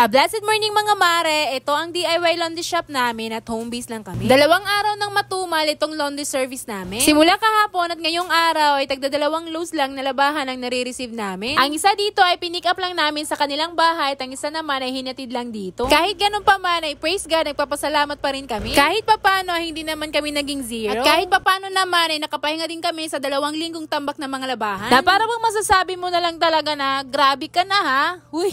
Blessed morning mga mare, ito ang DIY laundry shop namin at home base lang kami. 2 araw nang matumal itong laundry service namin. Simula kahapon at ngayong araw ay tagda-2 loads lang na labahan ang nare-receive namin. Ang isa dito ay pinick up lang namin sa kanilang bahay at ang isa naman ay hinatid lang dito. Kahit ganun pa man ay praise God, nagpapasalamat pa rin kami. Kahit papano ay hindi naman kami naging zero. At kahit papano naman ay nakapahinga din kami sa 2 linggong tambak na mga labahan. Na para bang masasabi mo na lang talaga na grabe ka na ha? Uy!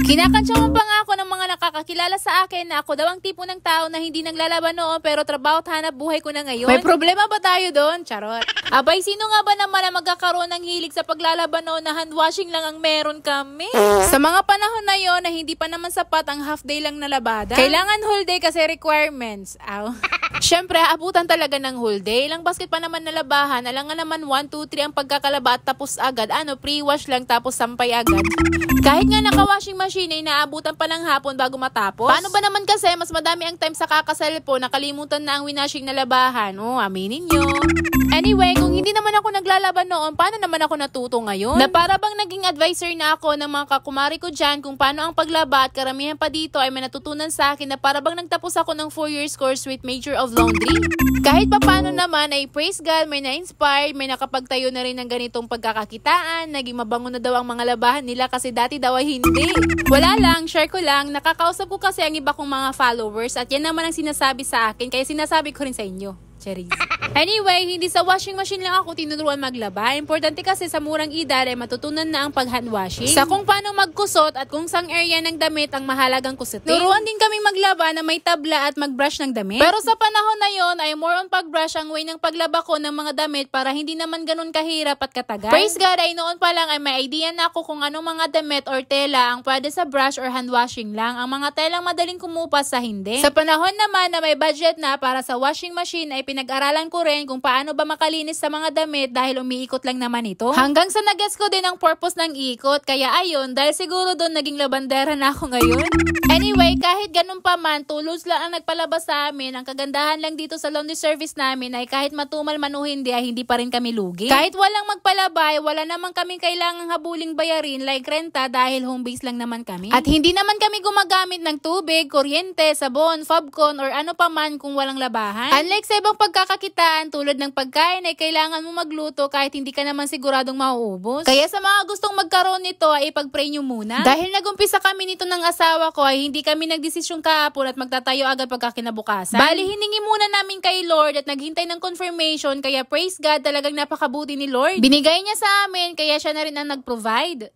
Kinakansya mo pa nga ako ng mga nakakakilala sa akin na ako daw ang tipo ng tao na hindi naglalaban noon pero trabaho at hanap buhay ko na ngayon. May problema ba tayo doon? Charot. Abay, sino nga ba naman na magkakaroon ng hilig sa paglalaban noon na hand washing lang ang meron kami? Sa mga panahon na yon na hindi pa naman sapat ang half day lang na labada. Kailangan whole day kasi requirements. Aw. Siyempre, abutan talaga ng whole day. Ilang basket pa naman na labahan. Alangan naman 1, 2, 3 ang pagkakalaba at tapos agad. Pre-wash lang tapos sampay agad. Kahit nga naka-washing machine ay naabutan pa ng hapon bago matapos. Paano ba naman kasi mas madami ang time sa kakaselfon, nakalimutan na ang winashing na labahan? Aminin nyo. Anyway, kung hindi naman ako naglalaban noon, paano naman ako natuto ngayon? Na para bang naging advisor na ako ng mga kakumari ko dyan kung paano ang paglaba at karamihan pa dito ay may natutunan sa akin na para bang nagtapos ako ng 4 years course with Major of Laundry. Kahit pa paano naman ay praise God, may na-inspired, may nakapagtayo na rin ng ganitong pagkakakitaan, naging mabango na daw ang mga labahan nila kasi dati daw ay hindi. Wala lang, share ko lang, nakakausap ko kasi ang iba kong mga followers at yan naman ang sinasabi sa akin, kaya sinasabi ko rin sa inyo. Anyway, hindi sa washing machine lang ako tinuruan maglaba. Importante kasi sa murang edad ay matutunan na ang pag-hand washing. Sa kung paano magkusot at kung sang area ng damit ang mahalagang kusutin. Turuan din kaming maglaba na may tabla at mag-brush ng damit. Pero sa panahon na yon ay more on pag-brush ang way ng paglaba ko ng mga damit para hindi naman ganun kahirap at katagal. Praise God ay noon pa lang ay may idea na ako kung anong mga damit or tela ang pwede sa brush or hand washing lang. Ang mga telang madaling kumupas sa hindi. Sa panahon naman na may budget na para sa washing machine ay pinag-aralan ko rin kung paano ba makalinis sa mga damit dahil umiikot lang naman ito. Hanggang sa nag-guess ko din ang purpose ng ikot. Kaya ayun, dahil siguro doon naging labandera na ako ngayon. Anyway, kahit ganun pa man, tulos lang ang nagpalabas sa amin. Ang kagandahan lang dito sa laundry service namin ay kahit matumal man o hindi ay hindi pa rin kami lugi. Kahit walang magpalabay, wala naman kaming kailangang habuling bayarin like renta dahil home base lang naman kami. At hindi naman kami gumagamit ng tubig, kuryente, sabon, fabcon or ano pa man kung walang labahan. Unlike sa ibang pagkakakitaan tulad ng pagkain ay kailangan mo magluto kahit hindi ka naman siguradong mauubos. Kaya sa mga gustong magkaroon nito ay ipag-pray nyo muna. Dahil nagumpisa kami nito ng asawa ko ay hindi kami nagdesisyon kahapon at magtatayo agad pagkakinabukasan. Bali, hiningi muna namin kay Lord at naghintay ng confirmation kaya praise God, talagang napakabuti ni Lord. Binigay niya sa amin kaya siya na rin ang nag-provide.